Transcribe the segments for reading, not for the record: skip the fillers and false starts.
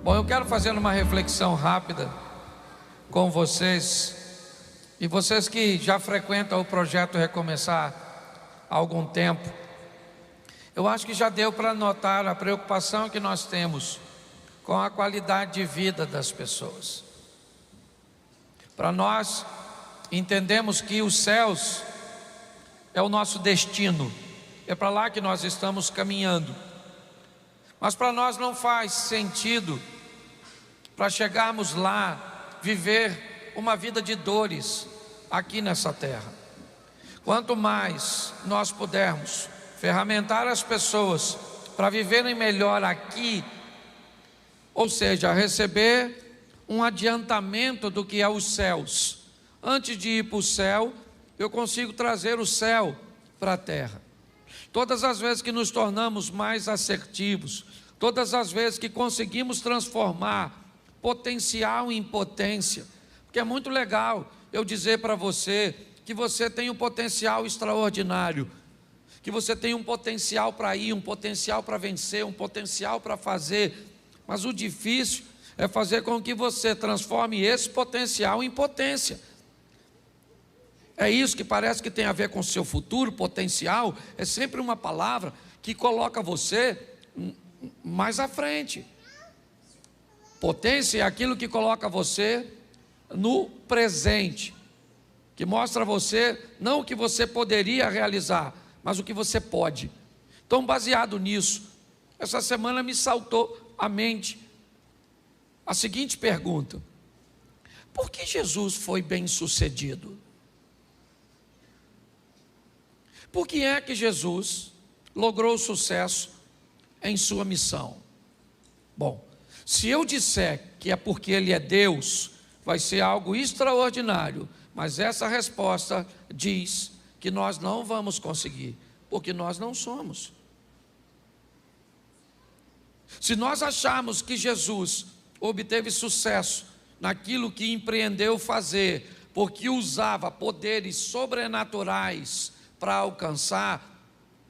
Bom, eu quero fazer uma reflexão rápida com vocês, e vocês que já frequentam o projeto Recomeçar há algum tempo, eu acho que já deu para notar a preocupação que nós temos com a qualidade de vida das pessoas. Para nós, entendemos que os céus é o nosso destino, é para lá que nós estamos caminhando. Mas para nós não faz sentido, para chegarmos lá, viver uma vida de dores aqui nessa terra. Quanto mais nós pudermos ferramentar as pessoas para viverem melhor aqui, ou seja, receber um adiantamento do que é os céus. Antes de ir para o céu, eu consigo trazer o céu para a terra. Todas as vezes que nos tornamos mais assertivos, todas as vezes que conseguimos transformar potencial em potência, porque é muito legal eu dizer para você que você tem um potencial extraordinário, que você tem um potencial para ir, um potencial para vencer, um potencial para fazer, mas o difícil é fazer com que você transforme esse potencial em potência. É isso que parece que tem a ver com o seu futuro. Potencial é sempre uma palavra que coloca você mais à frente. Potência é aquilo que coloca você no presente, que mostra a você não o que você poderia realizar, mas o que você pode. Então, baseado nisso, essa semana me saltou à mente a seguinte pergunta: por que Jesus foi bem-sucedido? Por que é que Jesus logrou sucesso em sua missão? Bom, se eu disser que é porque Ele é Deus, vai ser algo extraordinário, mas essa resposta diz que nós não vamos conseguir, porque nós não somos. Se nós acharmos que Jesus obteve sucesso naquilo que empreendeu fazer, porque usava poderes sobrenaturais para alcançar,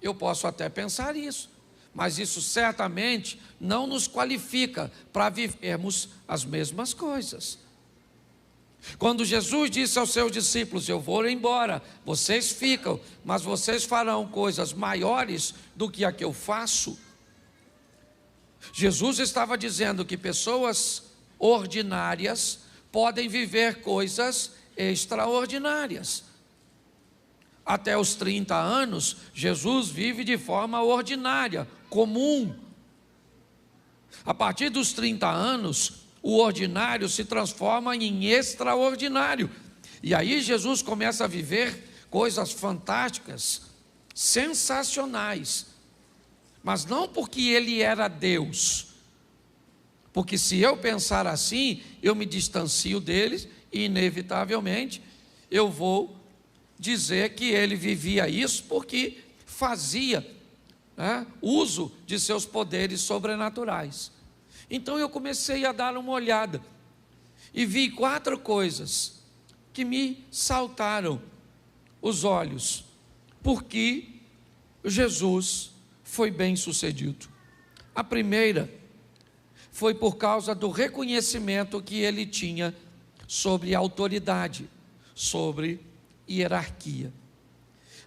eu posso até pensar isso, mas isso certamente não nos qualifica para vivermos as mesmas coisas. Quando Jesus disse aos seus discípulos: eu vou embora, vocês ficam, mas vocês farão coisas maiores do que a que eu faço. Jesus estava dizendo que pessoas ordinárias podem viver coisas extraordinárias. Até os 30 anos, Jesus vive de forma ordinária, comum. A partir dos 30 anos, o ordinário se transforma em extraordinário. E aí Jesus começa a viver coisas fantásticas, sensacionais. Mas não porque Ele era Deus. Porque se eu pensar assim, eu me distancio deles e inevitavelmente eu vou dizer que Ele vivia isso porque fazia uso de seus poderes sobrenaturais. Então eu comecei a dar uma olhada e vi 4 coisas que me saltaram os olhos, porque Jesus foi bem sucedido. A primeira foi por causa do reconhecimento que ele tinha sobre autoridade, sobre hierarquia.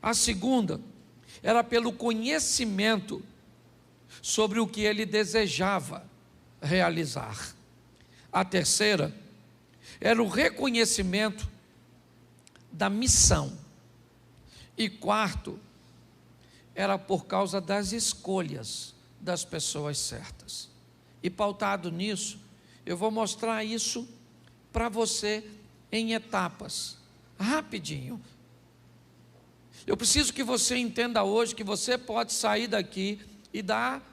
A segunda era pelo conhecimento sobre o que ele desejava realizar. A terceira era o reconhecimento da missão. E quarto, era por causa das escolhas das pessoas certas. E pautado nisso, eu vou mostrar isso para você em etapas, rapidinho. Eu preciso que você entenda hoje que você pode sair daqui e dar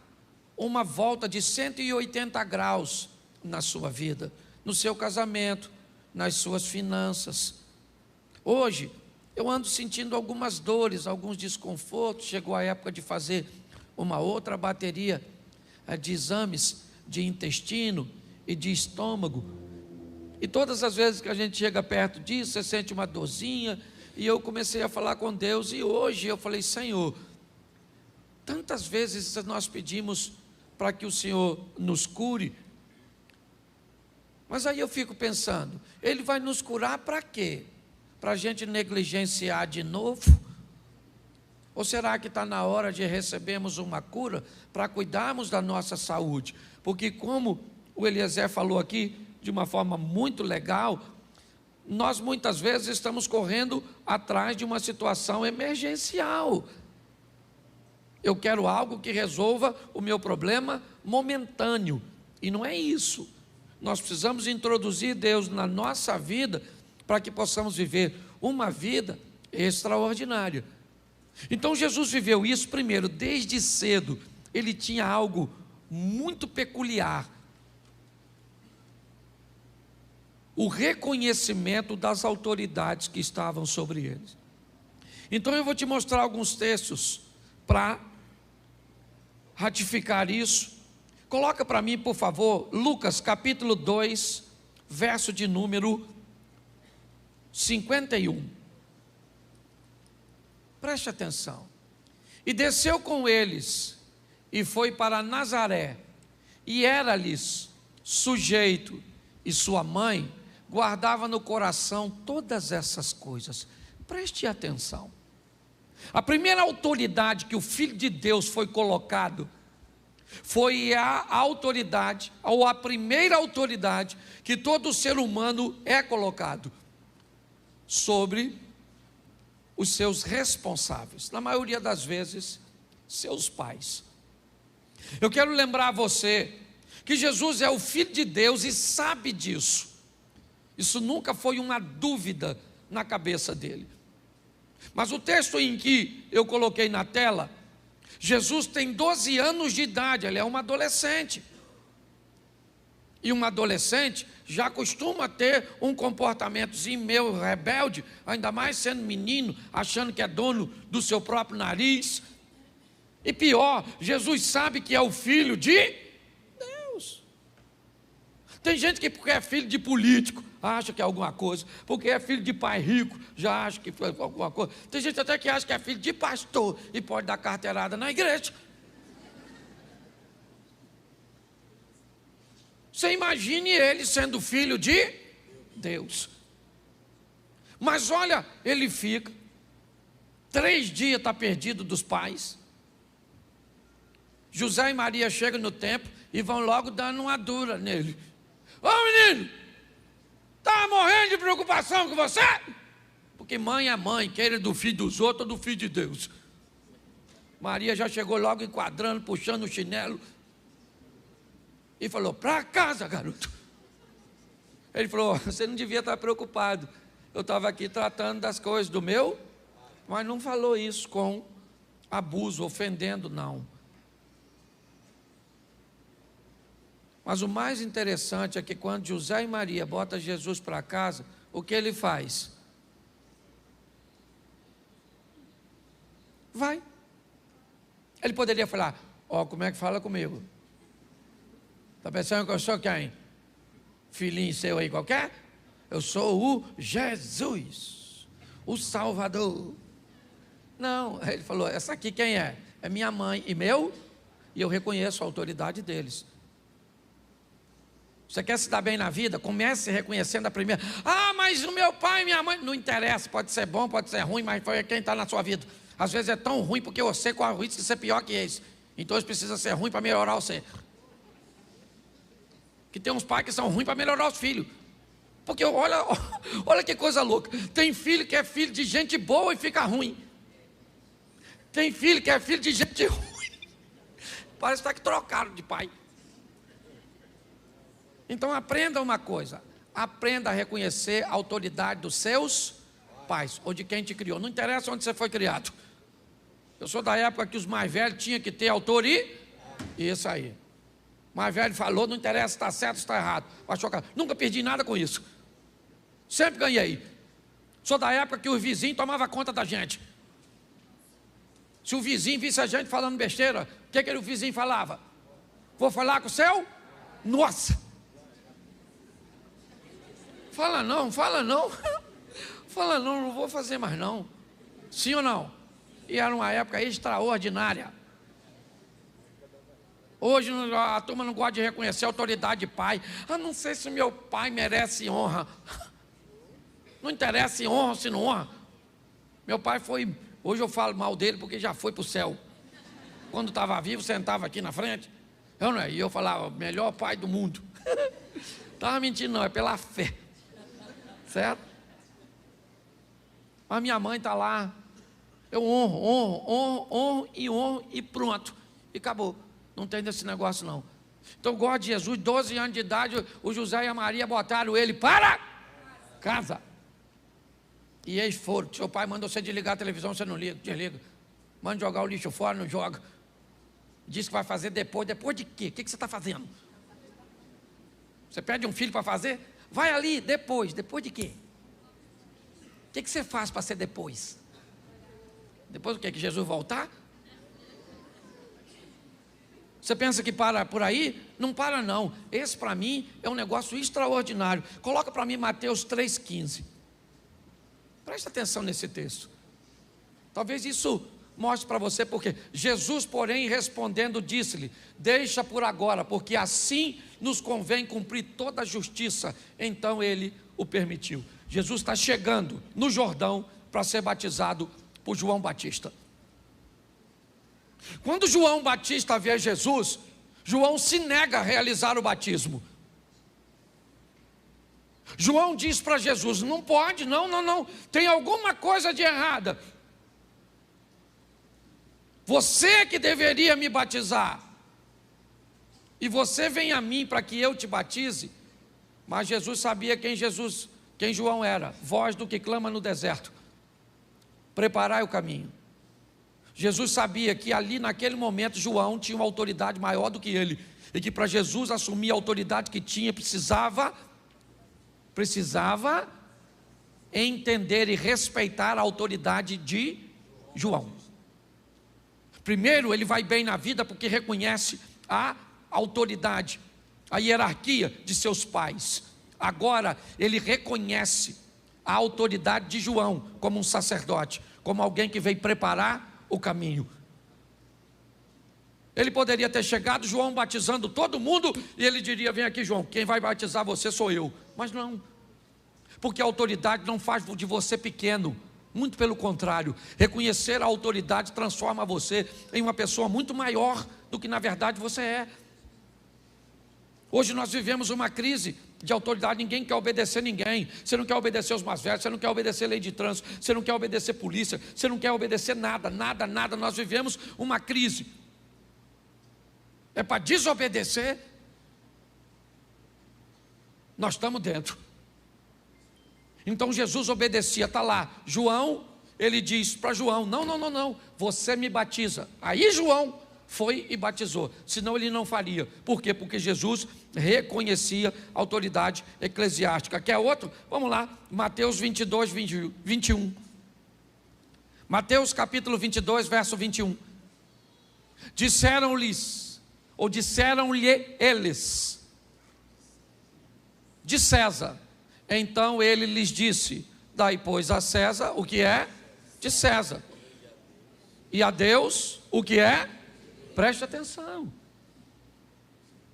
uma volta de 180 graus na sua vida, no seu casamento, nas suas finanças. Hoje, eu ando sentindo algumas dores, alguns desconfortos. Chegou a época de fazer uma outra bateria de exames de intestino e de estômago. E todas as vezes que a gente chega perto disso, você sente uma dorzinha. E eu comecei a falar com Deus, e hoje eu falei: Senhor, tantas vezes nós pedimos para que o Senhor nos cure, Mas aí eu fico pensando, ele vai nos curar para quê? Para a gente negligenciar de novo? Ou será que está na hora de recebermos uma cura para cuidarmos da nossa saúde? Porque como o Eliezer falou aqui, de uma forma muito legal, nós muitas vezes estamos correndo atrás de uma situação emergencial. Eu quero algo que resolva o meu problema momentâneo, e não é isso. Nós precisamos introduzir Deus na nossa vida para que possamos viver uma vida extraordinária. Então Jesus viveu isso primeiro, desde cedo. Ele tinha algo muito peculiar: o reconhecimento das autoridades que estavam sobre eles. Então eu vou te mostrar alguns textos para ratificar isso. Coloca para mim, por favor, Lucas capítulo 2, verso de número 51. Preste atenção. E desceu com eles, e foi para Nazaré, e era-lhes sujeito, e sua mãe guardava no coração todas essas coisas. Preste atenção. A primeira autoridade que o Filho de Deus foi colocado foi a autoridade, ou a primeira autoridade que todo ser humano é colocado sobre os seus responsáveis, na maioria das vezes, seus pais. Eu quero lembrar a você que Jesus é o Filho de Deus e sabe disso. Isso nunca foi uma dúvida na cabeça dele. Mas o texto em que eu coloquei na tela, Jesus tem 12 anos de idade, ele é um adolescente. E um adolescente já costuma ter um comportamentozinho meio rebelde, ainda mais sendo menino, achando que é dono do seu próprio nariz. E pior, Jesus sabe que é o filho de Deus. Tem gente que porque é filho de político, acha que é alguma coisa, porque é filho de pai rico, já acha que foi alguma coisa. Tem gente até que acha que é filho de pastor e pode dar carteirada na igreja. Você imagine ele sendo filho de Deus. Mas olha, ele fica 3 dias está perdido dos pais. José e Maria chegam no templo e vão logo dando uma dura nele. Ô menino, está morrendo de preocupação com você? Porque mãe é mãe, queira do filho dos outros ou do filho de Deus. Maria já chegou logo enquadrando, puxando o chinelo e falou: para casa, garoto. Ele falou: você não devia estar preocupado, eu estava aqui tratando das coisas do meu, mas não falou isso com abuso, ofendendo, não. Mas o mais interessante é que quando José e Maria botam Jesus para casa, o que ele faz? Vai. Ele poderia falar: ó, como é que fala comigo? Está pensando que eu sou quem? Filhinho seu aí qualquer? Eu sou o Jesus, o Salvador. Não, ele falou: essa aqui quem é? É minha mãe e meu, e eu reconheço a autoridade deles. Você quer se dar bem na vida? Comece reconhecendo a primeira. Ah, mas o meu pai e minha mãe. Não interessa, pode ser bom, pode ser ruim, mas foi quem está na sua vida. Às vezes é tão ruim porque você corre o risco de ser pior que esse. Então eles precisam ser ruim para melhorar você. Que tem uns pais que são ruins para melhorar os filhos. Porque olha que coisa louca. Tem filho que é filho de gente boa e fica ruim. Tem filho que é filho de gente ruim. Parece que trocaram de pai. Então aprenda uma coisa: aprenda a reconhecer a autoridade dos seus pais, ou de quem te criou. Não interessa onde você foi criado. Eu sou da época que os mais velhos tinham que ter autoridade. Isso aí. O mais velho falou, não interessa se está certo ou se está errado. Nunca perdi nada com isso. Sempre ganhei. Sou da época que o vizinho tomava conta da gente. Se o vizinho visse a gente falando besteira, o que o vizinho falava? Vou falar com o seu? Nossa! Fala não, fala não. Fala não, não vou fazer mais não. Sim ou não? E era uma época extraordinária. Hoje a turma não gosta de reconhecer a autoridade de pai. Ah, não sei se meu pai merece honra. Não interessa se honra ou se não honra. Meu pai foi, hoje eu falo mal dele porque já foi para o céu. Quando estava vivo, sentava aqui na frente. E eu falava, melhor pai do mundo. Estava mentindo não, é pela fé. Certo? Mas minha mãe está lá. Eu honro e pronto. E acabou. Não tem desse negócio não. Então eu gosto de Jesus, 12 anos de idade, o José e a Maria botaram ele para casa. E eles foram. Seu pai mandou você desligar a televisão, você não liga, desliga. Manda jogar o lixo fora, não joga. Diz que vai fazer depois. Depois de quê? O que você está fazendo? Você pede um filho para fazer? Vai ali, depois. Depois de quê? O que você faz para ser depois? Depois do quê? Que Jesus voltar? Você pensa que para por aí? Não para não. Esse para mim é um negócio extraordinário. Coloca para mim Mateus 3,15. Presta atenção nesse texto. Talvez isso mostre para você porque Jesus, porém, respondendo, disse-lhe: deixa por agora, porque assim nos convém cumprir toda a justiça. Então ele o permitiu. Jesus está chegando no Jordão para ser batizado por João Batista. Quando João Batista vê Jesus, João se nega a realizar o batismo. João diz para Jesus: não pode, não, tem alguma coisa de errada. Você que deveria me batizar, e você vem a mim para que eu te batize. Mas Jesus sabia quem João era: voz do que clama no deserto, preparai o caminho. Jesus sabia que ali naquele momento João tinha uma autoridade maior do que ele, e que para Jesus assumir a autoridade que tinha, precisava entender e respeitar a autoridade de João. Primeiro, ele vai bem na vida porque reconhece a autoridade, a hierarquia de seus pais. Agora, ele reconhece a autoridade de João como um sacerdote, como alguém que veio preparar o caminho. Ele poderia ter chegado, João batizando todo mundo, e ele diria: vem aqui, João, quem vai batizar você sou eu. Mas não, porque a autoridade não faz de você pequeno. Muito pelo contrário, reconhecer a autoridade transforma você em uma pessoa muito maior do que na verdade você é. Hoje nós vivemos uma crise de autoridade, ninguém quer obedecer ninguém. Você não quer obedecer os mais velhos, você não quer obedecer lei de trânsito, você não quer obedecer polícia, você não quer obedecer nada. Nós vivemos uma crise. É para desobedecer, nós estamos dentro. Então Jesus obedecia, está lá, João, ele diz para João: não, você me batiza. Aí João foi e batizou, senão ele não faria. Por quê? Porque Jesus reconhecia a autoridade eclesiástica. Quer outro? Vamos lá, Mateus 22, 21. Mateus capítulo 22, verso 21. Disseram-lhe eles: de César. Então ele lhes disse: dai, pois, a César o que é de César, e a Deus o que é. Preste atenção.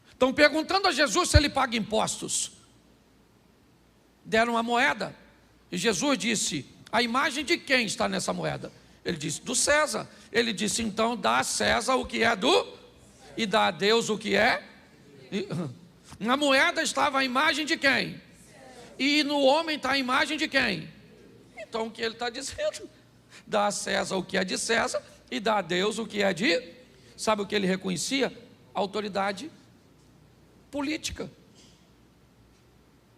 Estão perguntando a Jesus se ele paga impostos. Deram uma moeda, e Jesus disse: a imagem de quem está nessa moeda? Ele disse: do César. Ele disse: então dá a César o que é do, e dá a Deus o que é. Na moeda estava a imagem de quem? E no homem está a imagem de quem? Então o que ele está dizendo? Dá a César o que é de César, e dá a Deus o que é de. Sabe o que ele reconhecia? A autoridade política.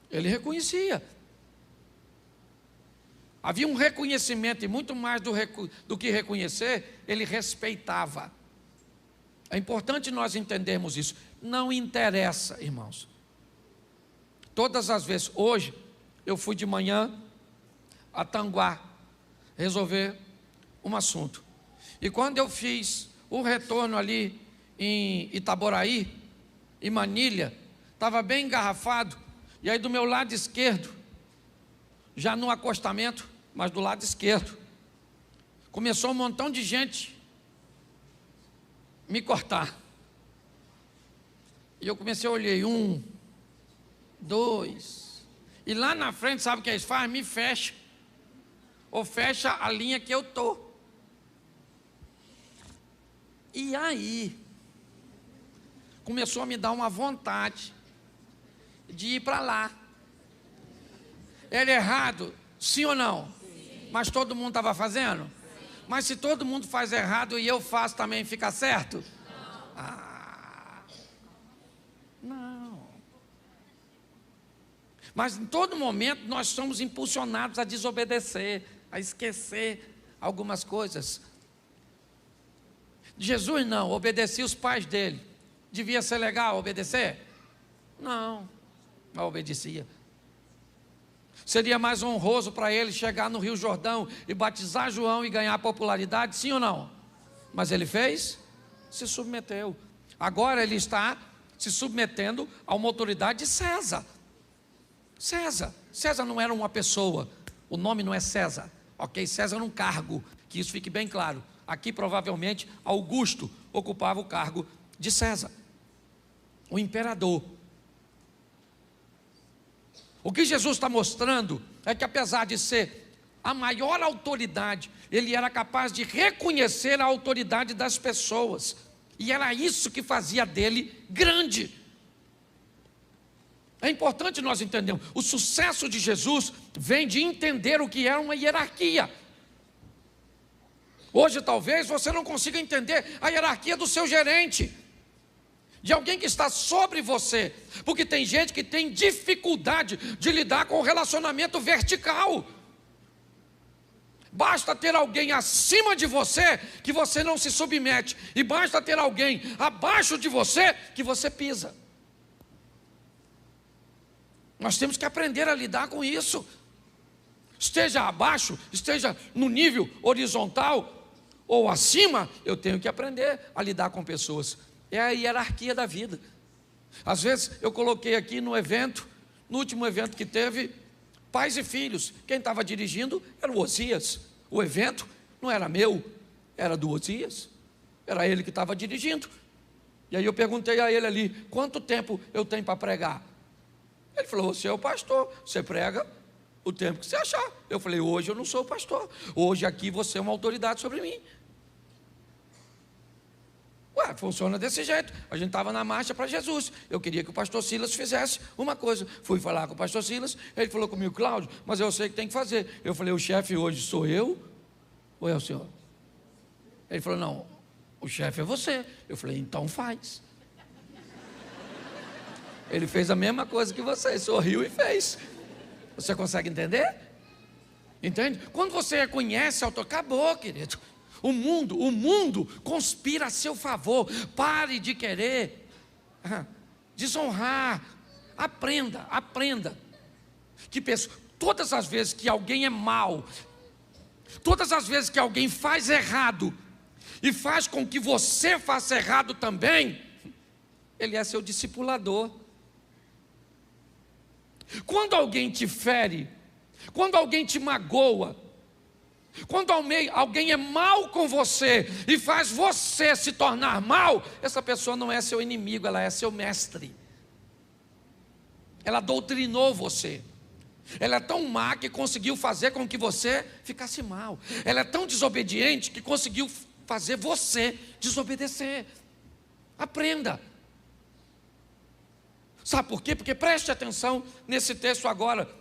Ele reconhecia. Havia um reconhecimento, e muito mais do que reconhecer, ele respeitava. É importante nós entendermos isso. Não interessa, irmãos. Todas as vezes, hoje, eu fui de manhã a Tanguá resolver um assunto. E quando eu fiz o retorno ali em Itaboraí, em Manilha, estava bem engarrafado. E aí do meu lado esquerdo, já no acostamento, mas do lado esquerdo, começou um montão de gente me cortar. E eu comecei a olhar, 1, 2. E lá na frente, sabe o que eles fazem? Me fecha. Ou fecha a linha que eu estou. E aí, começou a me dar uma vontade de ir para lá. Era errado, sim ou não? Sim. Mas todo mundo estava fazendo? Sim. Mas se todo mundo faz errado e eu faço também, fica certo? Não. Mas em todo momento nós somos impulsionados a desobedecer, a esquecer algumas coisas. Jesus não, obedecia os pais dele. Devia ser legal obedecer? Não, mas obedecia. Seria mais honroso para ele chegar no Rio Jordão e batizar João e ganhar popularidade, sim ou não? Mas ele fez? Se submeteu. Agora ele está se submetendo a uma autoridade de César. César não era uma pessoa, o nome não é César, ok? César era um cargo, que isso fique bem claro. Aqui provavelmente Augusto ocupava o cargo de César, o imperador. O que Jesus está mostrando é que apesar de ser a maior autoridade, ele era capaz de reconhecer a autoridade das pessoas, e era isso que fazia dele grande. É importante nós entendermos, o sucesso de Jesus vem de entender o que é uma hierarquia. Hoje talvez você não consiga entender a hierarquia do seu gerente, de alguém que está sobre você, porque tem gente que tem dificuldade de lidar com o relacionamento vertical. Basta ter alguém acima de você que você não se submete, e basta ter alguém abaixo de você que você pisa. Nós temos que aprender a lidar com isso. Esteja abaixo, esteja no nível horizontal ou acima, eu tenho que aprender a lidar com pessoas. É a hierarquia da vida. Às vezes eu coloquei aqui no evento, no último evento que teve, pais e filhos. Quem estava dirigindo era o Osias. O evento não era meu, era do Osias. Era ele que estava dirigindo. E aí eu perguntei a ele ali, quanto tempo eu tenho para pregar? Ele falou, você é o pastor, você prega o tempo que você achar. Eu falei, hoje eu não sou o pastor, hoje aqui você é uma autoridade sobre mim. Ué, funciona desse jeito. A gente estava na marcha para Jesus. Eu queria que o pastor Silas fizesse uma coisa. Fui falar com o pastor Silas, ele falou comigo, Cláudio, mas eu sei que tem que fazer. Eu falei, o chefe hoje sou eu ou é o senhor? Ele falou, não, o chefe é você. Eu falei, então faz. Ele fez a mesma coisa que você, sorriu e fez. Você consegue entender? Entende? Quando você reconhece, acabou, querido. O mundo conspira a seu favor. Pare de querer desonrar. Aprenda. Todas as vezes que alguém é mau, todas as vezes que alguém faz errado, e faz com que você faça errado também, ele é seu discipulador. Quando alguém te fere, quando alguém te magoa, quando alguém é mal com você e faz você se tornar mal, essa pessoa não é seu inimigo, ela é seu mestre. Ela doutrinou você. Ela é tão má que conseguiu fazer com que você ficasse mal. Ela é tão desobediente que conseguiu fazer você desobedecer. Aprenda. Sabe por quê? Porque preste atenção nesse texto agora,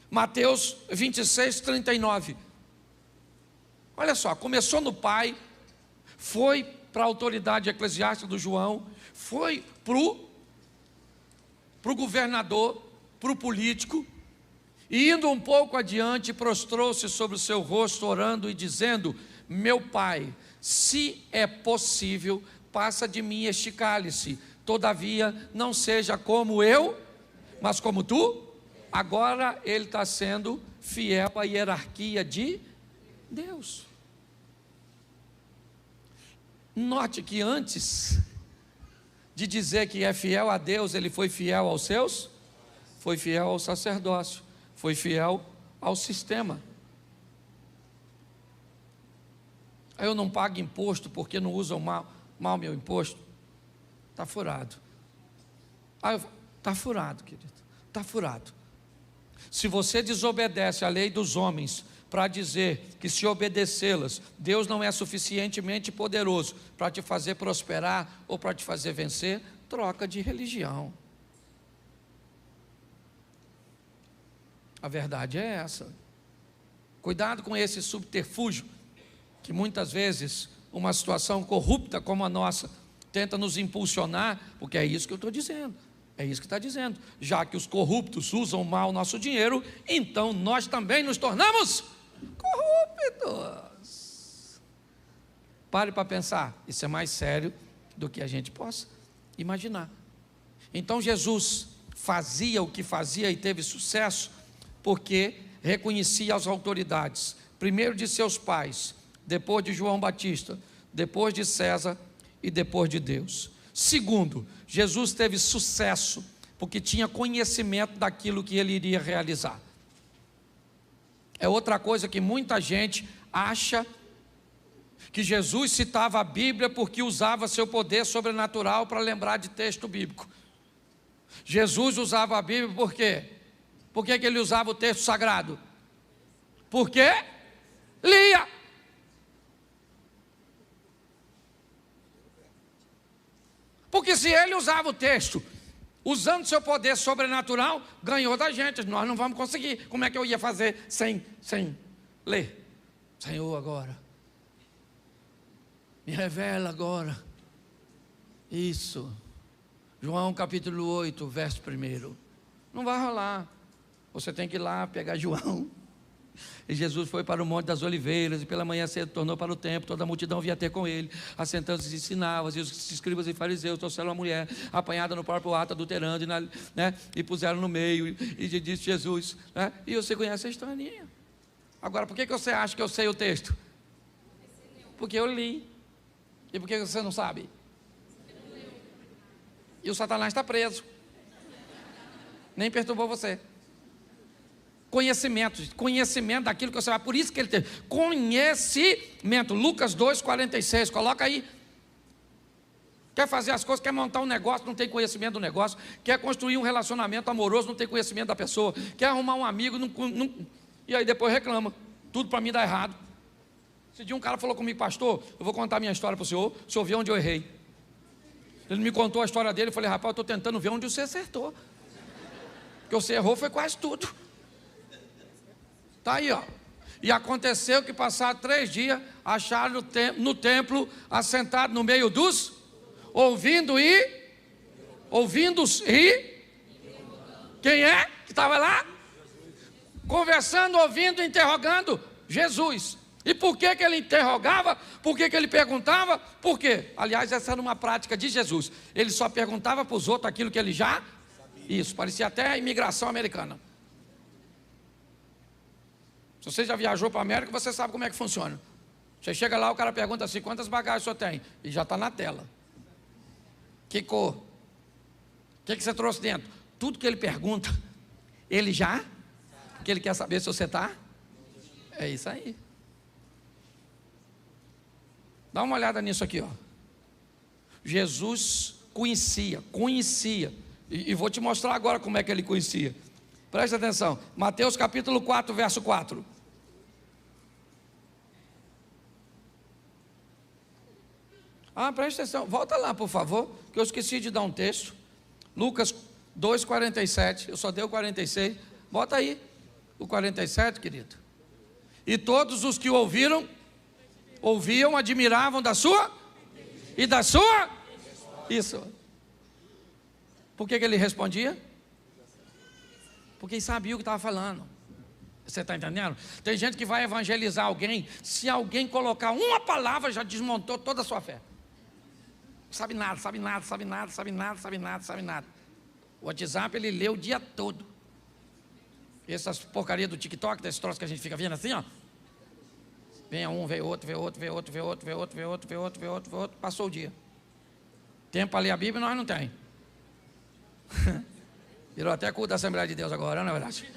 Mateus 26, 39. Olha só, começou no pai, foi para a autoridade eclesiástica do João, foi para o governador, para o político, e indo um pouco adiante, prostrou-se sobre o seu rosto, orando e dizendo, meu pai, se é possível, passa de mim este cálice, todavia não seja como eu, mas como tu. Agora ele está sendo fiel à hierarquia de Deus. Note que antes de dizer que é fiel a Deus, ele foi fiel aos seus, foi fiel ao sacerdócio, foi fiel ao sistema. Eu não pago imposto porque não usam mal meu imposto. Está furado. Está furado, querido, está furado. Se você desobedece à lei dos homens para dizer que, se obedecê-las, Deus não é suficientemente poderoso para te fazer prosperar ou para te fazer vencer, troca de religião. A verdade é essa. Cuidado com esse subterfúgio, que muitas vezes uma situação corrupta como a nossa tenta nos impulsionar, porque é isso que eu estou dizendo. É isso que está dizendo. Já que os corruptos usam mal o nosso dinheiro, então nós também nos tornamos corruptos. Pare para pensar, isso é mais sério do que a gente possa imaginar. Então Jesus fazia o que fazia e teve sucesso, porque reconhecia as autoridades, primeiro de seus pais, depois de João Batista, depois de César e depois de Deus. Segundo, Jesus teve sucesso, porque tinha conhecimento daquilo que ele iria realizar. É outra coisa que muita gente acha, que Jesus citava a Bíblia porque usava seu poder sobrenatural para lembrar de texto bíblico. Jesus usava a Bíblia por quê? Por que ele usava o texto sagrado? Porque lia. Porque se ele usava o texto, usando seu poder sobrenatural, ganhou da gente. Nós não vamos conseguir. Como é que eu ia fazer sem ler? Senhor, agora me revela agora isso. João capítulo 8, verso 1. Não vai rolar. Você tem que ir lá pegar João. E Jesus foi para o Monte das Oliveiras, e pela manhã cedo tornou para o templo, toda a multidão vinha ter com ele, assentando-se e ensinava, e os escribas e fariseus trouxeram uma mulher, apanhada no próprio ato, adulterando, e puseram no meio, e disse Jesus, e você conhece a historinha. Agora, por que você acha que eu sei o texto? Porque eu li. E por que você não sabe? E o Satanás está preso. Nem perturbou você. Conhecimento daquilo que você vai. Por isso que ele tem conhecimento. Lucas 2,46, coloca aí. Quer fazer as coisas, quer montar um negócio, não tem conhecimento do negócio. Quer construir um relacionamento amoroso, não tem conhecimento da pessoa. Quer arrumar um amigo, não, e aí depois reclama. Tudo para mim dá errado. Esse dia um cara falou comigo, pastor, eu vou contar minha história para o senhor vê onde eu errei. Ele me contou a história dele, eu falei, rapaz, eu estou tentando ver onde você acertou. Porque você errou foi quase tudo. Está aí, ó. E aconteceu que, passados 3 dias, acharam no templo, assentado no meio dos, ouvindo e quem é que estava lá? Conversando, ouvindo, interrogando Jesus. E por que ele interrogava? Por que ele perguntava? Por quê? Aliás, essa era uma prática de Jesus. Ele só perguntava para os outros aquilo que ele já sabia. Isso, parecia até a imigração americana. Se você já viajou para a América, você sabe como é que funciona. Você chega lá, o cara pergunta assim, quantas bagagens o senhor tem? E já está na tela. Que cor? O que você trouxe dentro? Tudo que ele pergunta, ele já, porque ele quer saber se você está. É isso aí. Dá uma olhada nisso aqui, ó. Jesus conhecia. E vou te mostrar agora como é que ele conhecia. Presta atenção. Mateus capítulo 4, verso 4. Presta atenção. Volta lá, por favor, que eu esqueci de dar um texto. Lucas 2, 47. Eu só dei o 46. Bota aí o 47, querido. E todos os que o ouviam, admiravam da sua e da sua. Isso. Por que ele respondia? Porque ele sabia o que estava falando. Você está entendendo? Tem gente que vai evangelizar alguém, se alguém colocar uma palavra, já desmontou toda a sua fé. Sabe nada. O WhatsApp ele lê o dia todo. Essas porcarias do TikTok, desses troços que a gente fica vendo assim, ó. Vem um, vem outro, passou o dia. Tempo para ler a Bíblia nós não tem. Virou até culto da Assembleia de Deus agora, não é verdade?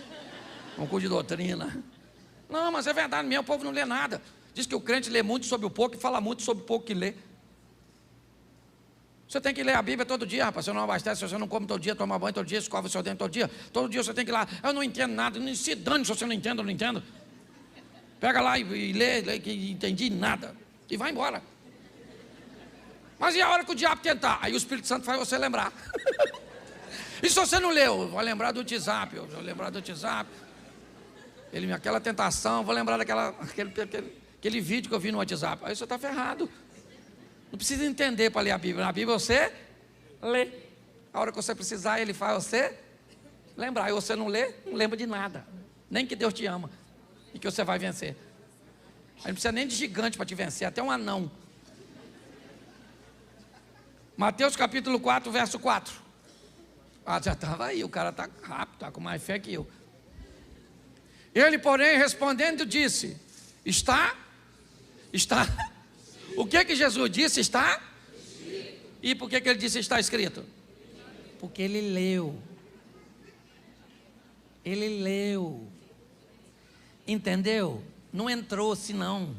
Um culto de doutrina. Não, mas é verdade mesmo, o povo não lê nada. Diz que o crente lê muito sobre o pouco e fala muito sobre o pouco que lê. Você tem que ler a Bíblia todo dia, rapaz. Você não abastece, você não come todo dia, toma banho todo dia, escova o seu dente todo dia. Todo dia você tem que ir lá. Eu não entendo nada, não se dane se você não entende, eu não entendo. Pega lá e lê que entendi nada. E vai embora. Mas e a hora que o diabo tentar? Aí o Espírito Santo faz você lembrar. E se você não leu? Vou lembrar do WhatsApp, aquela tentação, vou lembrar daquele vídeo que eu vi no WhatsApp. Aí você está ferrado. Não precisa entender para ler a Bíblia. Na Bíblia você lê. A hora que você precisar, ele faz você lembrar. E você não lê, não lembra de nada. Nem que Deus te ama. E que você vai vencer. Aí não precisa nem de gigante para te vencer, até um anão. Mateus capítulo 4, verso 4. Já estava aí, o cara está rápido, está com mais fé que eu. Ele, porém, respondendo, disse: Está. O que Jesus disse? Está? E por que ele disse está escrito? Porque ele leu. Ele leu. Entendeu? Não entrou senão.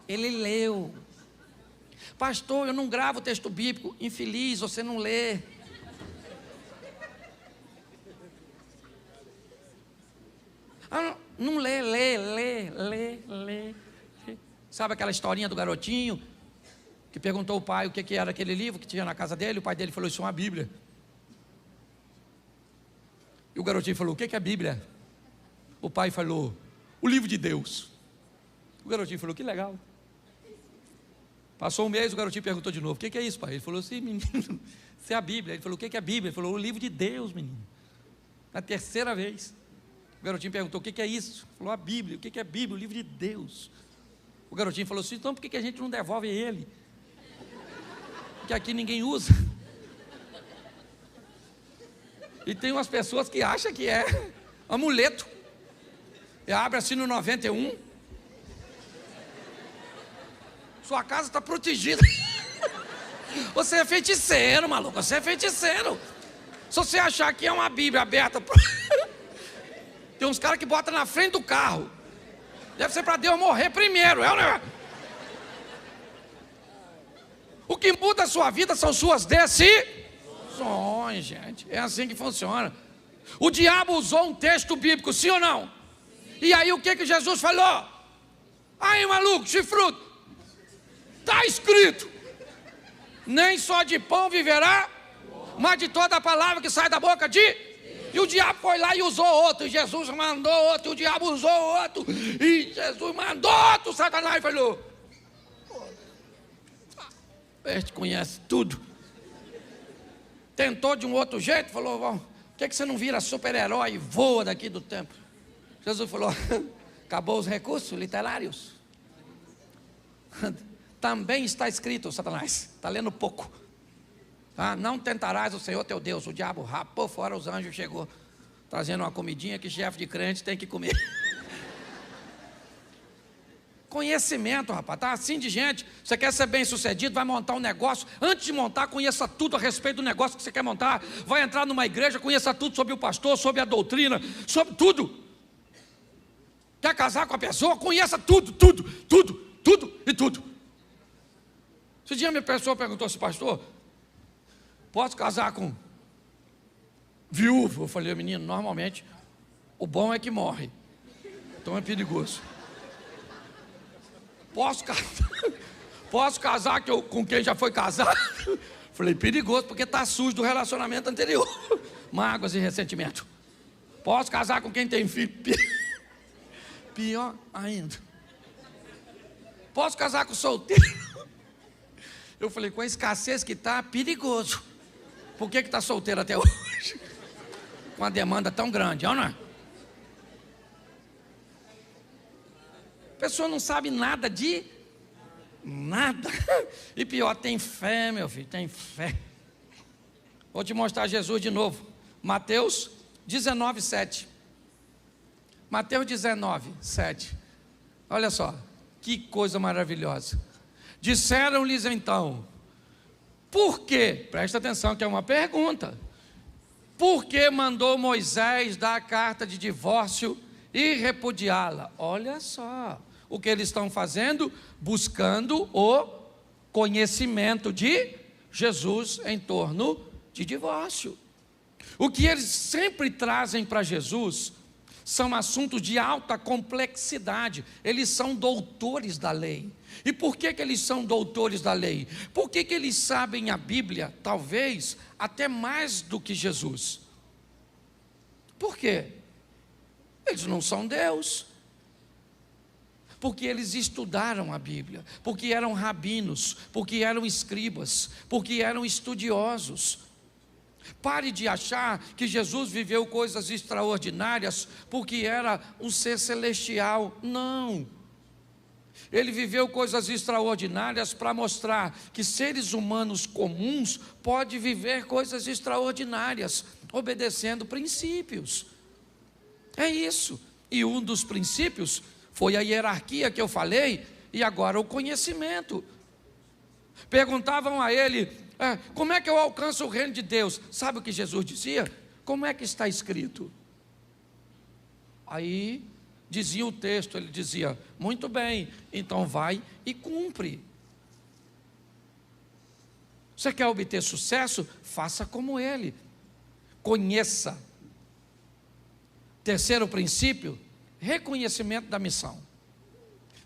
Ele leu. Pastor, eu não gravo texto bíblico. Infeliz, você não lê. Não lê. Sabe aquela historinha do garotinho que perguntou ao pai o que era aquele livro que tinha na casa dele? O pai dele falou: isso é uma Bíblia. E o garotinho falou: o que é a Bíblia? O pai falou: o livro de Deus. O garotinho falou: que legal. Passou um mês, o garotinho perguntou de novo: o que é isso, pai? Ele falou: sim, menino, isso é a Bíblia. Ele falou: o que é a Bíblia? Ele falou: o livro de Deus, menino. Na terceira vez, o garotinho perguntou: o que é isso? Ele falou: a Bíblia. O que é a Bíblia? O livro de Deus. O garotinho falou assim: então por que a gente não devolve ele? Porque aqui ninguém usa. E tem umas pessoas que acham que é amuleto. E abre assim no 91. Sua casa está protegida. Você é feiticeiro, maluco. Você é feiticeiro. Se você achar que é uma Bíblia aberta, tem uns caras que botam na frente do carro. Deve ser para Deus morrer primeiro, é ou não é? O que muda a sua vida são suas decisões, gente. É assim que funciona. O diabo usou um texto bíblico, sim ou não? E aí o que Jesus falou? Aí, maluco, chifrudo, está escrito: nem só de pão viverá, mas de toda a palavra que sai da boca de... E o diabo foi lá e usou outro. E Jesus mandou outro. E o diabo usou outro. E Jesus mandou outro. Satanás falou: este conhece tudo. Tentou de um outro jeito. Falou: por que você não vira super-herói e voa daqui do templo? Jesus falou: acabou os recursos literários. Também está escrito, Satanás. Está lendo pouco. Não tentarás o Senhor teu Deus. O diabo rapou fora, os anjos chegou trazendo uma comidinha que chefe de crente tem que comer. Conhecimento, rapaz, tá assim de gente. Você quer ser bem sucedido, vai montar um negócio. Antes de montar, conheça tudo a respeito do negócio que você quer montar. Vai entrar numa igreja, conheça tudo sobre o pastor, sobre a doutrina, sobre tudo. Quer casar com a pessoa, conheça tudo. Esse dia minha pessoa perguntou assim: pastor, posso casar com viúvo? Eu falei: menino, normalmente o bom é que morre, então é perigoso. Posso casar com quem já foi casado? Falei: perigoso, porque está sujo do relacionamento anterior. Mágoas e ressentimento. Posso casar com quem tem filho? Pior ainda. Posso casar com solteiro? Eu falei: com a escassez que está, perigoso. Por que está solteiro até hoje? Com uma demanda tão grande, não é? A pessoa não sabe nada de nada. E pior, tem fé, meu filho, tem fé. Vou te mostrar Jesus de novo. Mateus 19, 7. Mateus 19, 7. Olha só, que coisa maravilhosa. Disseram-lhes então: por quê? Presta atenção que é uma pergunta. Por que mandou Moisés dar a carta de divórcio e repudiá-la? Olha só o que eles estão fazendo: buscando o conhecimento de Jesus em torno de divórcio. O que eles sempre trazem para Jesus são assuntos de alta complexidade. Eles são doutores da lei. E por que eles são doutores da lei? Por que eles sabem a Bíblia, talvez, até mais do que Jesus? Por quê? Eles não são Deus. Porque eles estudaram a Bíblia, porque eram rabinos, porque eram escribas, porque eram estudiosos. Pare de achar que Jesus viveu coisas extraordinárias porque era um ser celestial. Não. Ele viveu coisas extraordinárias para mostrar que seres humanos comuns podem viver coisas extraordinárias, obedecendo princípios. É isso. E um dos princípios foi a hierarquia que eu falei, e agora o conhecimento. Perguntavam a ele: como é que eu alcanço o reino de Deus? Sabe o que Jesus dizia? Como é que está escrito? Aí dizia o texto, ele dizia: muito bem, então vai e cumpre. Você quer obter sucesso? Faça como ele. Conheça. Terceiro princípio, reconhecimento da missão.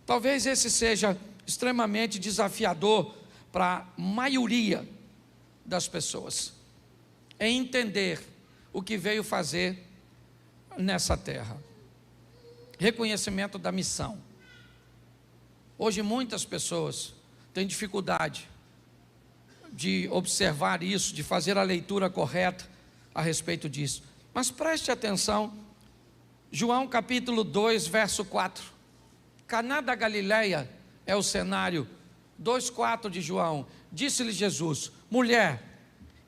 Talvez esse seja extremamente desafiador para a maioria das pessoas, é entender o que veio fazer nessa terra. Reconhecimento da missão. Hoje muitas pessoas têm dificuldade de observar isso, de fazer a leitura correta a respeito disso. Mas preste atenção, João capítulo 2, verso 4. Caná da Galileia é o cenário. 2,4 de João. Disse-lhe Jesus: mulher,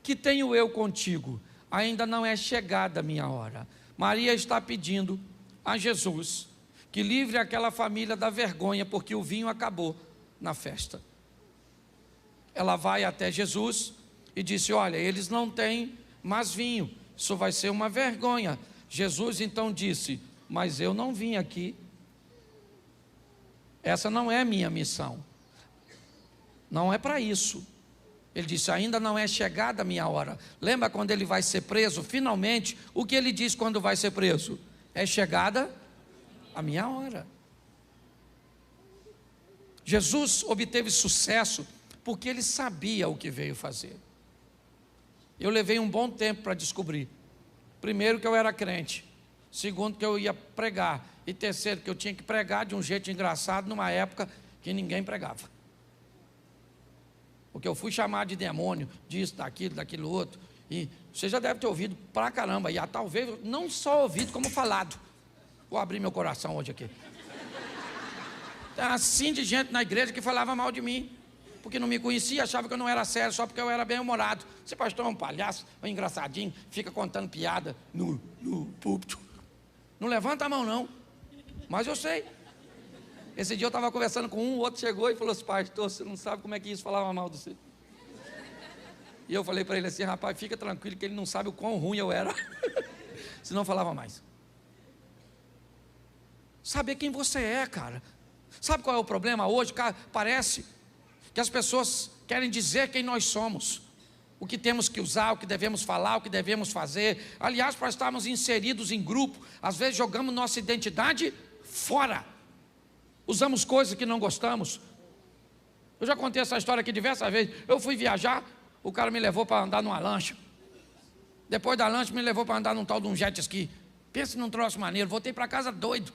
que tenho eu contigo? Ainda não é chegada a minha hora. Maria está pedindo a Jesus que livre aquela família da vergonha, porque o vinho acabou na festa. Ela vai até Jesus e disse: olha, eles não têm mais vinho, isso vai ser uma vergonha. Jesus então disse: mas eu não vim aqui, essa não é minha missão, não é para isso. Ele disse: ainda não é chegada a minha hora. Lembra quando ele vai ser preso? Finalmente, o que ele diz quando vai ser preso? É chegada a minha hora. Jesus obteve sucesso porque ele sabia o que veio fazer. Eu levei um bom tempo para descobrir. Primeiro, que eu era crente. Segundo, que eu ia pregar. E terceiro, que eu tinha que pregar de um jeito engraçado numa época que ninguém pregava. Porque eu fui chamado de demônio, disso, daquilo outro. E você já deve ter ouvido pra caramba. E talvez não só ouvido, como falado. Vou abrir meu coração hoje aqui. Tem assim de gente na igreja que falava mal de mim, porque não me conhecia, achava que eu não era sério, só porque eu era bem-humorado. Esse pastor é um palhaço, é um engraçadinho, fica contando piada no púlpito. Não levanta a mão não, mas eu sei. Esse dia eu estava conversando com um, o outro chegou e falou assim: pastor, você não sabe como é que isso falava mal de você. E eu falei para ele assim: rapaz, fica tranquilo que ele não sabe o quão ruim eu era. Senão falava mais. Saber quem você é, cara. Sabe qual é o problema hoje? Cara, parece que as pessoas querem dizer quem nós somos, o que temos que usar, o que devemos falar, o que devemos fazer. Aliás, para estarmos inseridos em grupo, às vezes jogamos nossa identidade fora, usamos coisas que não gostamos. Eu já contei essa história aqui diversas vezes. Eu fui viajar, o cara me levou para andar numa lancha. Depois da lancha me levou para andar num tal de um jet ski. Pensa num troço maneiro. Voltei para casa doido.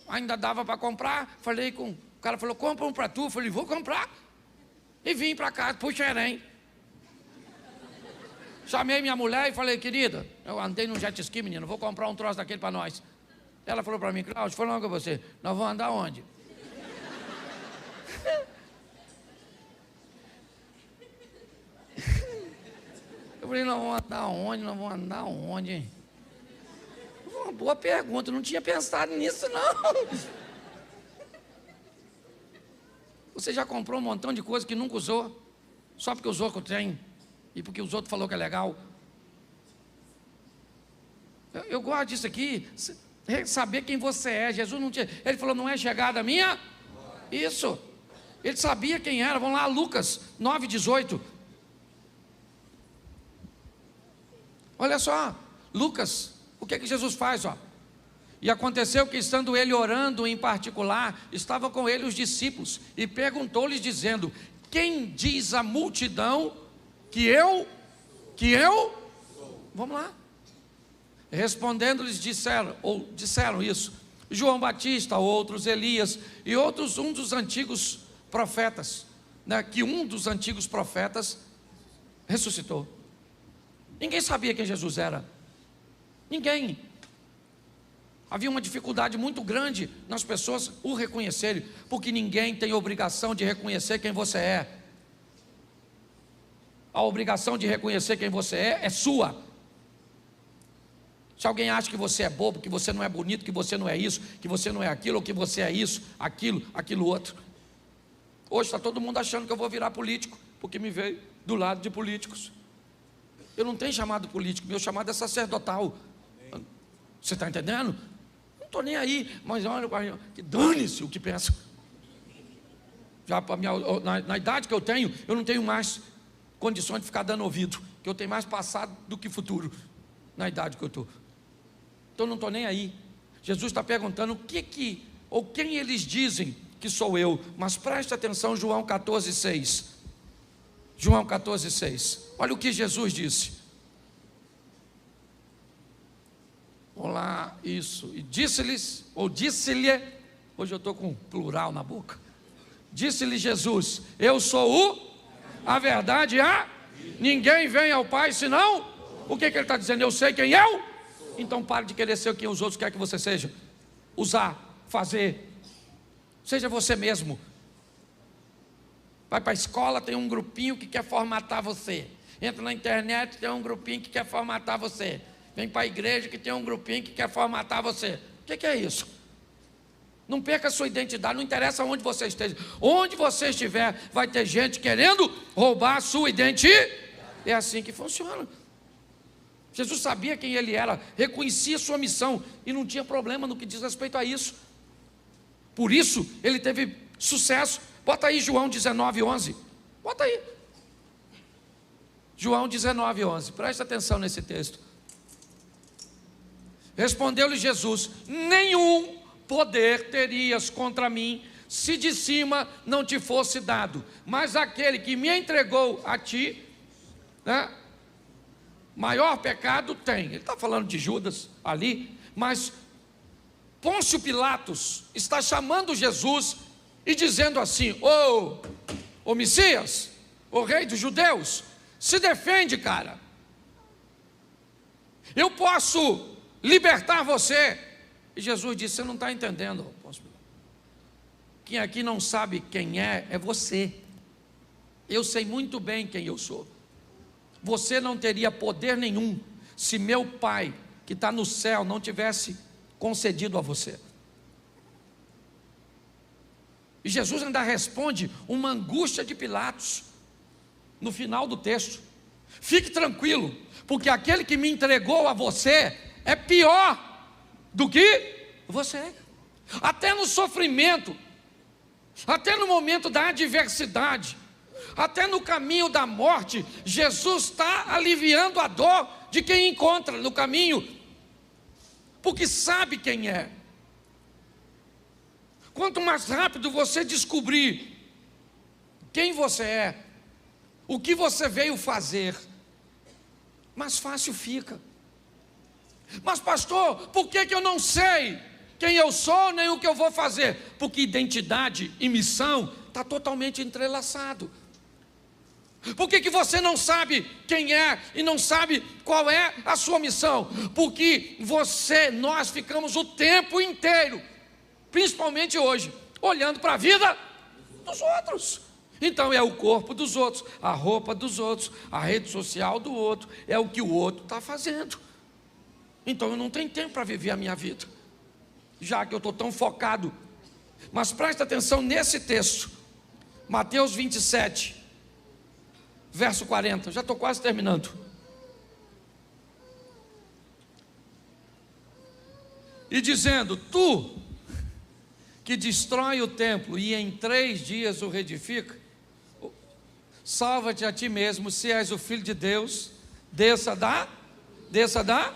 Ainda dava para comprar. Falei com... O cara falou: compra um para tu. Eu falei: vou comprar. E vim para casa, pro Xerém. Chamei minha mulher e falei: querida, eu andei num jet ski, menino, vou comprar um troço daquele para nós. Ela falou para mim: Cláudio, foi logo com você. Nós vamos andar onde? Eu falei: nós vamos andar onde? Nós vamos andar onde, hein? Uma boa pergunta, eu não tinha pensado nisso não. Você já comprou um montão de coisa que nunca usou, só porque os outros têm e porque os outros falaram que é legal? Eu gosto disso aqui, saber quem você é. Jesus não tinha, ele falou: não é chegada a minha? Isso, ele sabia quem era. Vamos lá, Lucas 9,18. Olha só, Lucas, o que é que Jesus faz? Ó? E aconteceu que, estando ele orando em particular, estavam com ele os discípulos, e perguntou-lhes dizendo: quem diz a multidão que eu? Vamos lá. Respondendo-lhes disseram isso: João Batista, outros Elias, e outros um dos antigos profetas, né, que um dos antigos profetas ressuscitou. Ninguém sabia quem Jesus era. Ninguém. Havia uma dificuldade muito grande nas pessoas o reconhecerem, porque ninguém tem obrigação de reconhecer quem você é. A obrigação de reconhecer quem você é sua. Se alguém acha que você é bobo, que você não é bonito, que você não é isso, que você não é aquilo, ou que você é isso, aquilo outro. Hoje está todo mundo achando que eu vou virar político, porque me veio do lado de políticos. Eu não tenho chamado político, meu chamado é sacerdotal. Você está entendendo? Não estou nem aí, mas olha, que dane-se o que pensam. Já na idade que eu tenho, eu não tenho mais condições de ficar dando ouvido, que eu tenho mais passado do que futuro, na idade que eu estou. Então não estou nem aí. Jesus está perguntando quem eles dizem que sou eu. Mas preste atenção, João 14,6. João 14,6. Olha o que Jesus disse. Vamos lá, isso. E disse-lhe, hoje eu estou com plural na boca. Disse-lhe Jesus: eu sou a verdade, ninguém vem ao Pai senão. O que ele está dizendo? Eu sei quem eu. Então pare de querer ser quem os outros querem que você seja. Usar, fazer. Seja você mesmo. Vai para a escola, tem um grupinho que quer formatar você. Entra na internet, tem um grupinho que quer formatar você. Vem para a igreja que tem um grupinho que quer formatar você. O que é isso? Não perca a sua identidade, não interessa onde você esteja. Onde você estiver, vai ter gente querendo roubar a sua identidade. É assim que funciona. Jesus sabia quem ele era, reconhecia a sua missão e não tinha problema no que diz respeito a isso. Por isso, ele teve sucesso. Bota aí João 19:11. Bota aí. João 19:11. Presta atenção nesse texto. Respondeu-lhe Jesus: nenhum poder terias contra mim, se de cima não te fosse dado. Mas aquele que me entregou a ti, né, maior pecado tem. Ele está falando de Judas ali, mas Pôncio Pilatos está chamando Jesus e dizendo assim: ô Messias, ô rei dos judeus, se defende, cara. Eu posso libertar você. E Jesus disse: você não está entendendo, Pôncio Pilatos. Quem aqui não sabe quem é você. Eu sei muito bem quem eu sou. Você não teria poder nenhum se meu Pai, que está no céu, não tivesse concedido a você. E Jesus ainda responde uma angústia de Pilatos no final do texto: fique tranquilo, porque aquele que me entregou a você é pior do que você. Até no sofrimento, até no momento da adversidade, até no caminho da morte, Jesus está aliviando a dor de quem encontra no caminho, porque sabe quem é. Quanto mais rápido você descobrir quem você é, o que você veio fazer, mais fácil fica. Mas pastor, por que eu não sei quem eu sou, nem o que eu vou fazer? Porque identidade e missão está totalmente entrelaçado. Por que você não sabe quem é e não sabe qual é a sua missão? Porque nós ficamos o tempo inteiro, principalmente hoje, olhando para a vida dos outros. Então é o corpo dos outros, a roupa dos outros, a rede social do outro, é o que o outro está fazendo. Então eu não tenho tempo para viver a minha vida, já que eu estou tão focado. Mas presta atenção nesse texto, Mateus 27, verso 40, já estou quase terminando. E dizendo: tu que destrói o templo e em 3 dias o reedifica, salva-te a ti mesmo, se és o Filho de Deus, desça da desça da...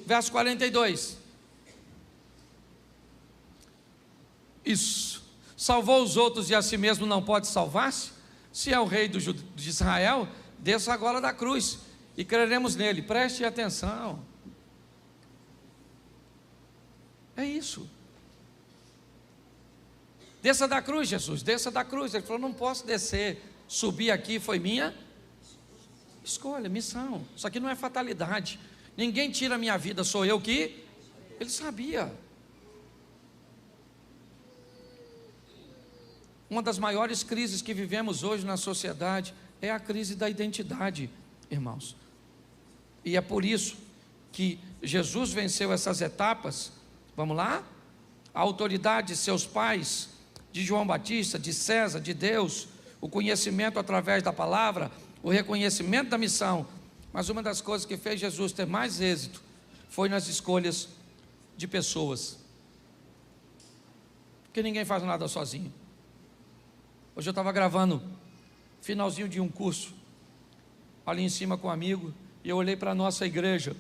Verso 42. Isso. Salvou os outros e a si mesmo não pode salvar-se? Se é o rei de Israel, desça agora da cruz e creremos nele. Preste atenção. É isso. Desça da cruz, Jesus, desça da cruz. Ele falou, não posso descer. Subir aqui foi minha escolha, missão. Isso aqui não é fatalidade. Ninguém tira a minha vida, sou eu que... Ele sabia. Uma das maiores crises que vivemos hoje na sociedade é a crise da identidade, irmãos. E é por isso que Jesus venceu essas etapas. Vamos lá? A autoridade de seus pais, de João Batista, de César, de Deus, o conhecimento através da palavra, o reconhecimento da missão. Mas uma das coisas que fez Jesus ter mais êxito foi nas escolhas de pessoas. Porque ninguém faz nada sozinho. Hoje eu estava gravando finalzinho de um curso ali em cima com um amigo, e eu olhei para a nossa igreja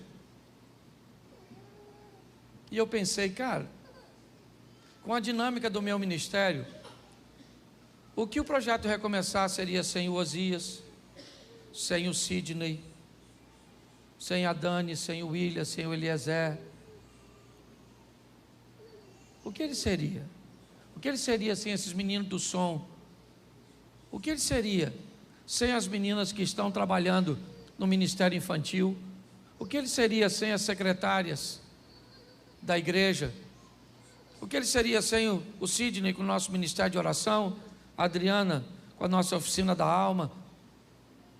e eu pensei, cara, com a dinâmica do meu ministério, o que o projeto Recomeçar seria sem o Osias, sem o Sidney, sem a Dani, sem o William, sem o Eliezer? O que ele seria? O que ele seria sem esses meninos do som? O que ele seria sem as meninas que estão trabalhando no Ministério Infantil? O que ele seria sem as secretárias da igreja? O que ele seria sem o Sidney com o nosso Ministério de Oração, a Adriana com a nossa Oficina da Alma?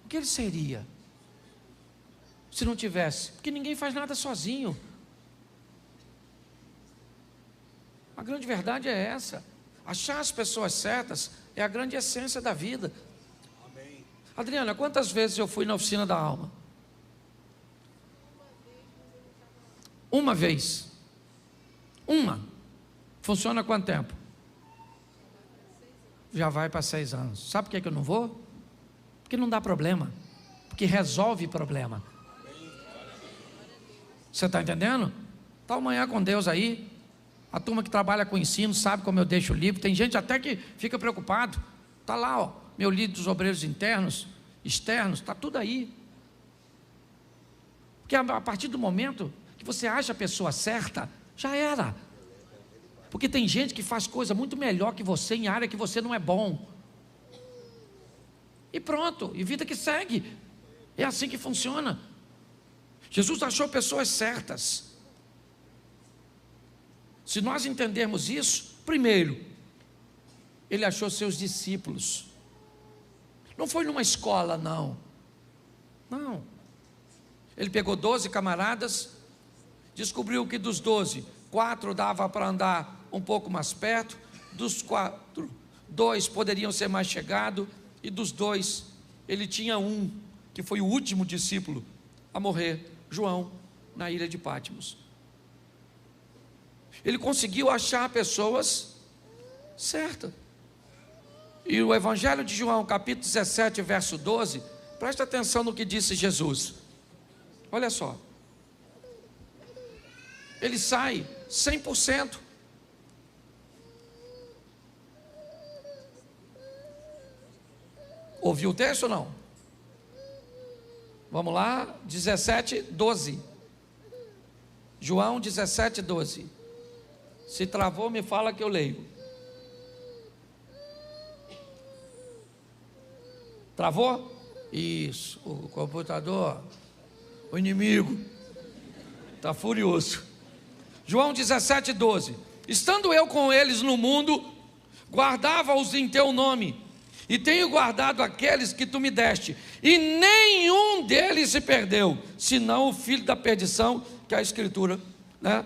O que ele seria se não tivesse? Porque ninguém faz nada sozinho. A grande verdade é essa. Achar as pessoas certas é a grande essência da vida. Amém. Adriana, quantas vezes eu fui na Oficina da Alma? Uma vez. Uma. Funciona há quanto tempo? Já vai para 6 anos. Sabe por que eu não vou? Porque não dá problema. Porque resolve problema. Você está entendendo? Está amanhã com Deus aí. A turma que trabalha com ensino sabe como eu deixo o livro. Tem gente até que fica preocupado. Está lá, ó, meu livro dos obreiros internos, externos, está tudo aí. Porque a partir do momento que você acha a pessoa certa, já era. Porque tem gente que faz coisa muito melhor que você em área que você não é bom. E pronto, e vida que segue. É assim que funciona. Jesus achou pessoas certas. Se nós entendermos isso, primeiro, ele achou seus discípulos. Não foi numa escola, não. Não. Ele pegou 12 camaradas, descobriu que dos 12, 4 dava para andar um pouco mais perto, dos 4, 2 poderiam ser mais chegados, e dos 2, ele tinha um, que foi o último discípulo a morrer, João, na ilha de Patmos. Ele conseguiu achar pessoas certas. E o Evangelho de João, capítulo 17, verso 12, presta atenção no que disse Jesus. Olha só. Ele sai 100%. Ouviu o texto ou não? Vamos lá, 17, 12. João 17, 12. Se travou, me fala que eu leio. Travou? Isso, o computador, o inimigo, está furioso. João 17, 12. Estando eu com eles no mundo, guardava-os em teu nome, e tenho guardado aqueles que tu me deste, e nenhum deles se perdeu, senão o filho da perdição, que a Escritura, né,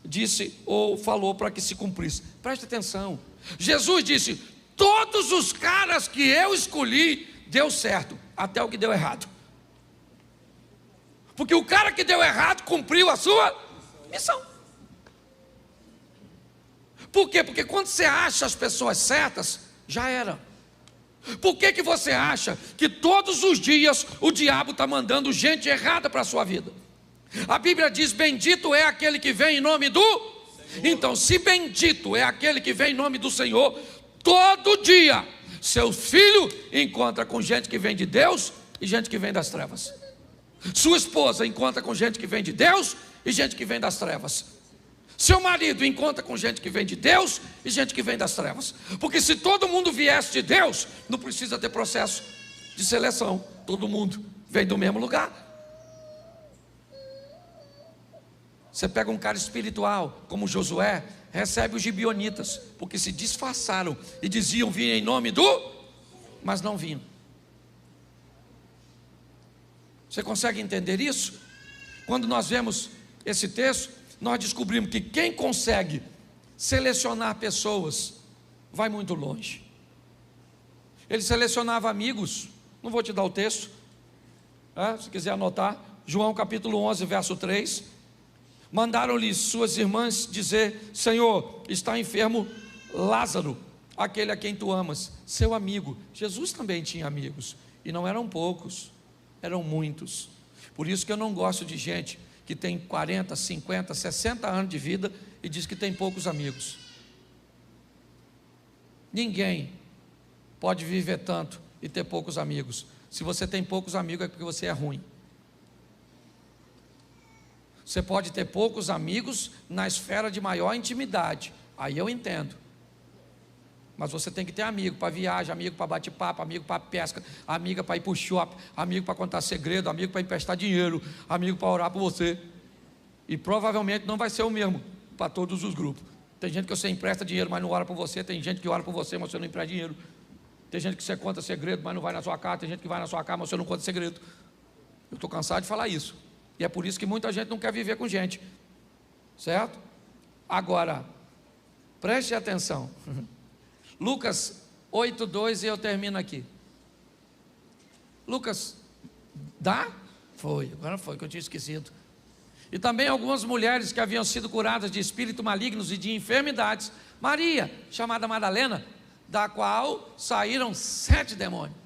disse ou falou para que se cumprisse. Preste atenção. Jesus disse: todos os caras que eu escolhi deu certo, até o que deu errado. Porque o cara que deu errado cumpriu a sua missão. Por quê? Porque quando você acha as pessoas certas, já era. Por que você acha que todos os dias o diabo está mandando gente errada para a sua vida? A Bíblia diz: bendito é aquele que vem em nome do Senhor. Então, se bendito é aquele que vem em nome do Senhor, todo dia seu filho encontra com gente que vem de Deus e gente que vem das trevas. Sua esposa encontra com gente que vem de Deus e gente que vem das trevas. Seu marido encontra com gente que vem de Deus e gente que vem das trevas. Porque se todo mundo viesse de Deus, não precisa ter processo de seleção. Todo mundo vem do mesmo lugar. Você pega um cara espiritual como Josué, recebe os gibeonitas, porque se disfarçaram e diziam vir em nome do, mas não vinham. Você consegue entender isso? Quando nós vemos esse texto, nós descobrimos que quem consegue selecionar pessoas vai muito longe. Ele selecionava amigos. Não vou te dar o texto, se quiser anotar. João capítulo 11, verso 3. Mandaram-lhe suas irmãs dizer: Senhor, está enfermo Lázaro, aquele a quem tu amas, seu amigo. Jesus também tinha amigos, e não eram poucos, eram muitos. Por isso que eu não gosto de gente que tem 40, 50, 60 anos de vida e diz que tem poucos amigos. Ninguém pode viver tanto e ter poucos amigos. Se você tem poucos amigos é porque você é ruim. Você pode ter poucos amigos na esfera de maior intimidade, aí eu entendo. Mas você tem que ter amigo para viagem, amigo para bate-papo, amigo para pesca, amiga para ir para o shopping, amigo para contar segredo, amigo para emprestar dinheiro, amigo para orar por você. E provavelmente não vai ser o mesmo para todos os grupos. Tem gente que você empresta dinheiro, mas não ora por você. Tem gente que ora por você, mas você não empresta dinheiro. Tem gente que você conta segredo, mas não vai na sua casa. Tem gente que vai na sua casa, mas você não conta segredo. Eu estou cansado de falar isso. E é por isso que muita gente não quer viver com gente. Certo? Agora, preste atenção. Lucas 8:2, e eu termino aqui. Lucas, dá? Foi, agora foi, que eu tinha esquecido. E também algumas mulheres que haviam sido curadas de espíritos malignos e de enfermidades. Maria, chamada Madalena, da qual saíram 7 demônios.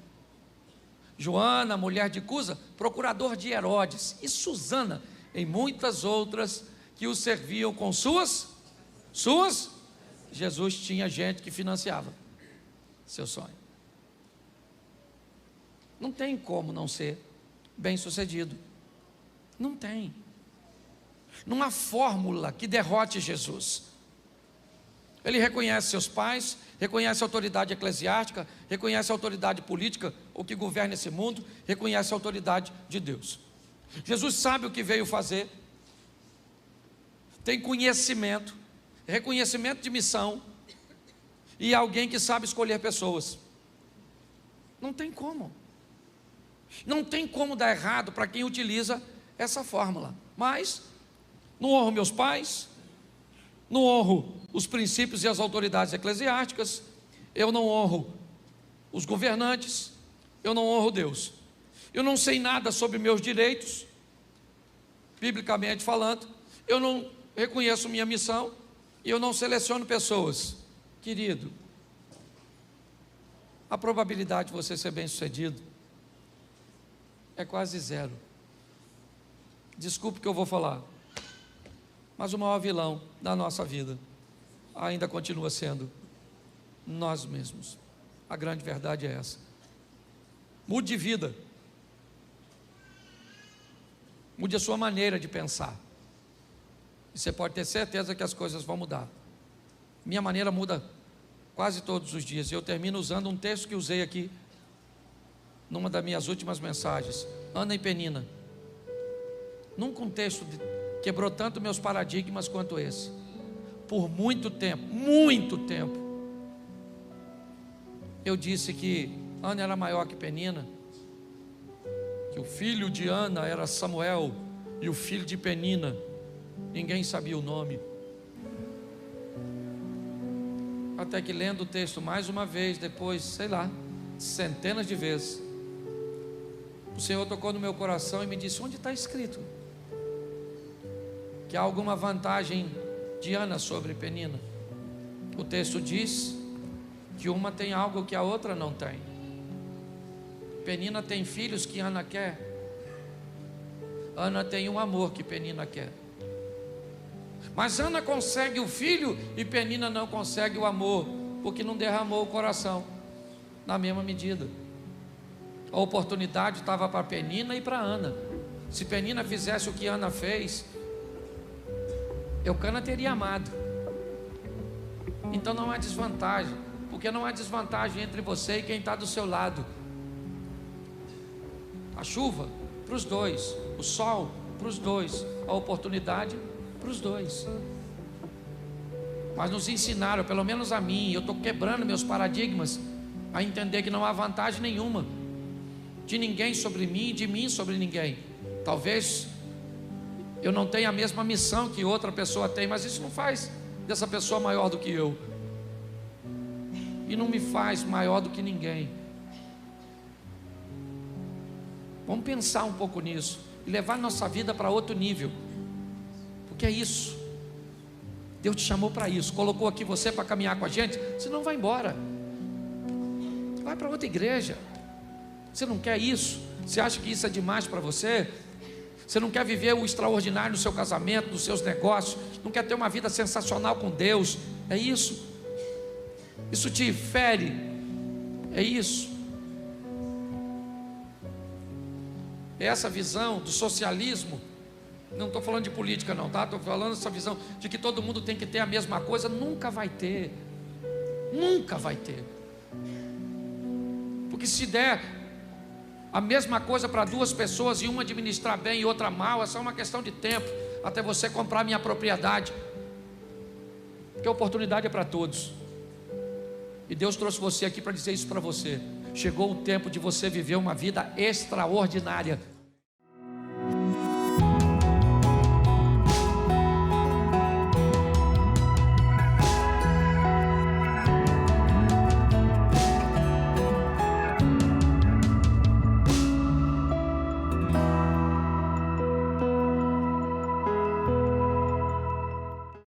Joana, mulher de Cusa, procurador de Herodes. E Susana, e muitas outras que o serviam com suas. Jesus tinha gente que financiava seu sonho. Não tem como não ser bem sucedido. Não tem. Não há fórmula que derrote Jesus. Ele reconhece seus pais, reconhece a autoridade eclesiástica, reconhece a autoridade política, o que governa esse mundo, reconhece a autoridade de Deus. Jesus sabe o que veio fazer, tem conhecimento, reconhecimento de missão, e alguém que sabe escolher pessoas. Não tem como. Não tem como dar errado para quem utiliza essa fórmula. Mas não honro meus pais, não honro os princípios e as autoridades eclesiásticas, eu não honro os governantes, eu não honro Deus. Eu não sei nada sobre meus direitos, biblicamente falando, eu não reconheço minha missão e eu não seleciono pessoas. Querido, a probabilidade de você ser bem-sucedido é quase zero. Desculpe o que eu vou falar, mas o maior vilão da nossa vida ainda continua sendo nós mesmos. A grande verdade é essa. Mude de vida, mude a sua maneira de pensar, e você pode ter certeza que as coisas vão mudar. Minha maneira muda quase todos os dias, e eu termino usando um texto que usei aqui numa das minhas últimas mensagens. Ana e Penina. Nunca um texto quebrou tanto meus paradigmas quanto esse. Por muito tempo, eu disse que Ana era maior que Penina, que o filho de Ana era Samuel e o filho de Penina ninguém sabia o nome. Até que, lendo o texto mais uma vez, depois, sei lá, centenas de vezes, o Senhor tocou no meu coração e me disse: onde está escrito que há alguma vantagem de Ana sobre Penina? O texto diz que uma tem algo que a outra não tem. Penina tem filhos que Ana quer. Ana tem um amor que Penina quer. Mas Ana consegue o filho e Penina não consegue o amor, porque não derramou o coração na mesma medida. A oportunidade estava para Penina e para Ana. Se Penina fizesse o que Ana fez, Eucana teria amado. Então não há desvantagem, porque não há desvantagem entre você e quem está do seu lado. A chuva para os dois, o sol para os dois, a oportunidade para os dois. Mas nos ensinaram, pelo menos a mim, eu estou quebrando meus paradigmas, a entender que não há vantagem nenhuma de ninguém sobre mim e de mim sobre ninguém. Talvez eu não tenha a mesma missão que outra pessoa tem, mas isso não faz dessa pessoa maior do que eu, e não me faz maior do que ninguém. Vamos pensar um pouco nisso e levar nossa vida para outro nível, porque é isso. Deus te chamou para isso, colocou aqui você para caminhar com a gente. Você não vai embora, vai para outra igreja. Você não quer isso? Você acha que isso é demais para você? Você não quer viver o extraordinário no seu casamento, nos seus negócios? Não quer ter uma vida sensacional com Deus? É isso? Isso te fere? É isso? Essa visão do socialismo, não estou falando de política não, tá? Estou falando dessa visão de que todo mundo tem que ter a mesma coisa. Nunca vai ter. Nunca vai ter. Porque se der a mesma coisa para duas pessoas e uma administrar bem e outra mal, é só uma questão de tempo até você comprar a minha propriedade, porque a oportunidade é para todos. E Deus trouxe você aqui para dizer isso para você. Chegou o tempo de você viver uma vida extraordinária.